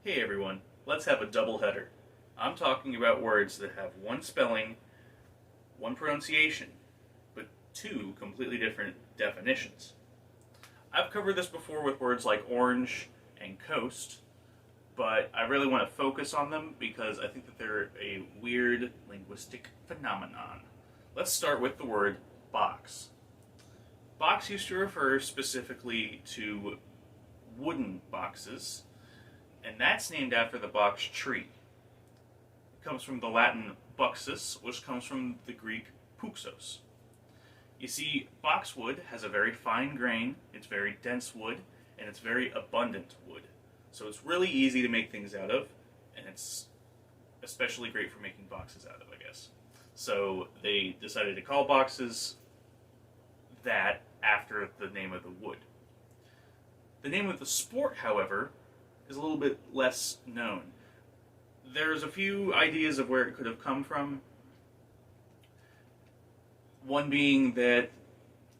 Hey everyone, let's have a double header. I'm talking about words that have one spelling, one pronunciation, but two completely different definitions. I've covered this before with words like orange and coast, but I really want to focus on them because I think that they're a weird linguistic phenomenon. Let's start with the word box. Box used to refer specifically to wooden boxes, and that's named after the box tree. It comes from the Latin buxus, which comes from the Greek puxos. You see, boxwood has a very fine grain, it's very dense wood, and it's very abundant wood. So it's really easy to make things out of, and it's especially great for making boxes out of, I guess. So they decided to call boxes that after the name of the wood. The name of the sport, however, is a little bit less known. There's a few ideas of where it could have come from. One being that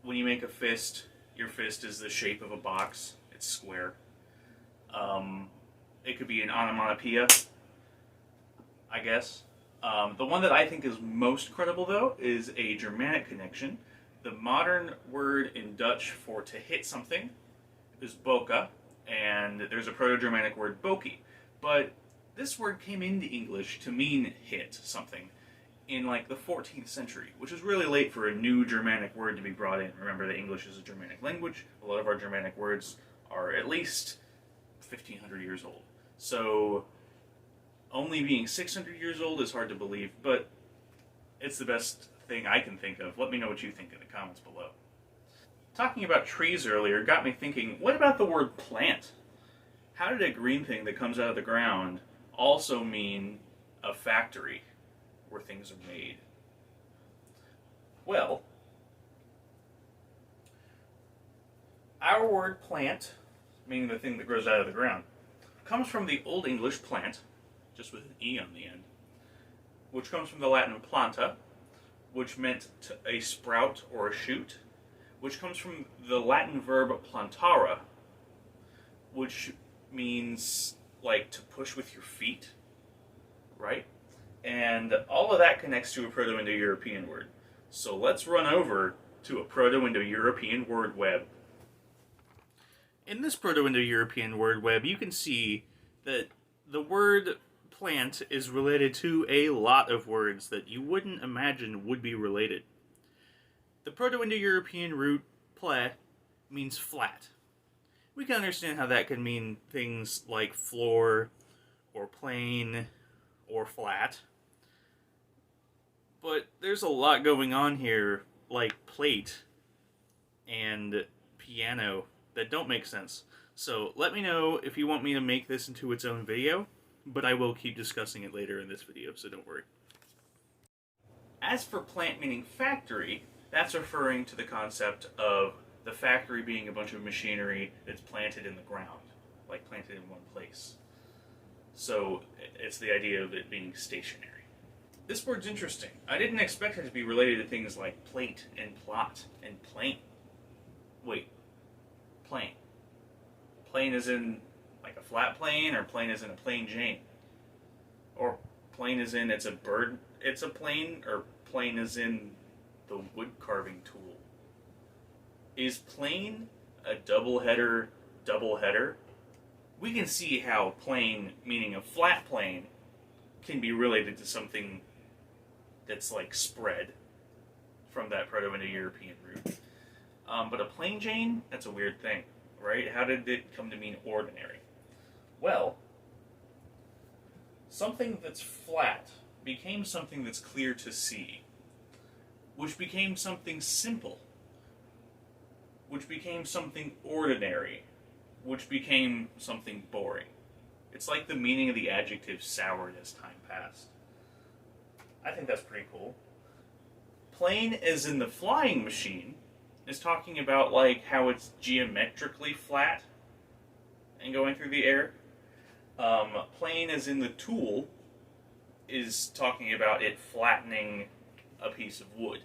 when you make a fist, your fist is the shape of a box. It's square. It could be an onomatopoeia, I guess. The one that I think is most credible, though, is a Germanic connection. The modern word in Dutch for to hit something is boka, and there's a Proto-Germanic word boki. But this word came into English to mean hit something in like the 14th century, which is really late for a new Germanic word to be brought in. Remember that English is a Germanic language. A lot of our Germanic words are at least 1,500 years old. So only being 600 years old is hard to believe, but it's the best thing I can think of. Let me know what you think in the comments below. Talking about trees earlier got me thinking, what about the word plant? How did a green thing that comes out of the ground also mean a factory where things are made? Well, our word plant, meaning the thing that grows out of the ground, comes from the Old English plant, just with an E on the end, which comes from the Latin planta, which meant a sprout or a shoot, which comes from the Latin verb plantare, which means like to push with your feet, right? And all of that connects to a Proto IndoEuropean word. So let's run over to a Proto IndoEuropean word web. In this Proto IndoEuropean word web, you can see that the word plant is related to a lot of words that you wouldn't imagine would be related. The Proto IndoEuropean root ple means flat. We can understand how that can mean things like floor, or plain, or flat. But there's a lot going on here, like plate and piano, that don't make sense. So let me know if you want me to make this into its own video, but I will keep discussing it later in this video, so don't worry. As for plant meaning factory, that's referring to the concept of the factory being a bunch of machinery that's planted in the ground, like planted in one place. So it's the idea of it being stationary. This word's interesting. I didn't expect it to be related to things like plate and plot and plane. Wait, plane. Plane is in like a flat plane, or plane is in a plain Jane? Or plane is in it's a bird, it's a plane, or plane is in the wood carving tool? Is plane a double header? We can see how plane, meaning a flat plane, can be related to something that's like spread from that Proto-Indo-European root. But a plain Jane, that's a weird thing, right? How did it come to mean ordinary? Well, something that's flat became something that's clear to see, which became something simple, which became something ordinary, which became something boring. It's like the meaning of the adjective soured as time passed. I think that's pretty cool. Plane, as in the flying machine, is talking about like how it's geometrically flat and going through the air. Plane, as in the tool, is talking about it flattening a piece of wood.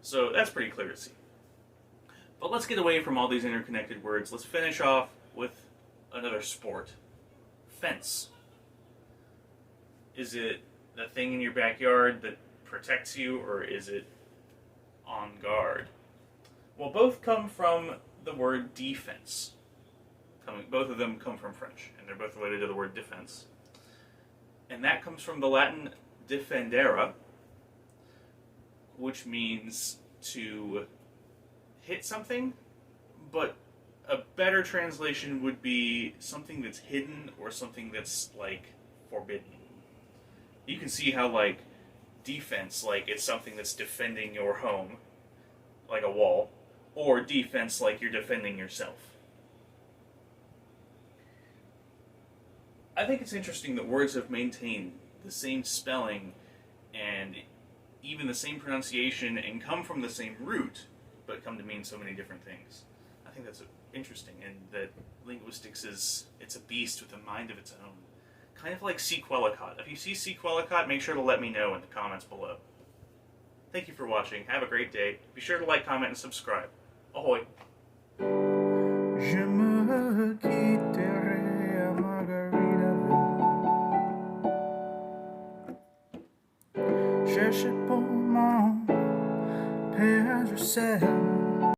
So that's pretty clear to see. But let's get away from all these interconnected words. Let's finish off with another sport. fence? Is it the thing in your backyard that protects you, or is it on guard? Well, both come from the word defense. Both of them come from French, and they're both related to the word defense. And that comes from the Latin defendere, which means to hit something, but a better translation would be something that's hidden or something that's, like, forbidden. You can see how, like, defense, like, it's something that's defending your home, like a wall, or defense, like you're defending yourself. I think it's interesting that words have maintained the same spelling and even the same pronunciation and come from the same root, but come to mean so many different things. I think that's interesting, and that linguistics it's a beast with a mind of its own. Kind of like sequelicot. If you see sequelicot, make sure to let me know in the comments below. Thank you for watching. Have a great day. Be sure to like, comment, and subscribe. Ahoy! Je me quitterai à Margaritaville. Cherchez pour mon père, je sais.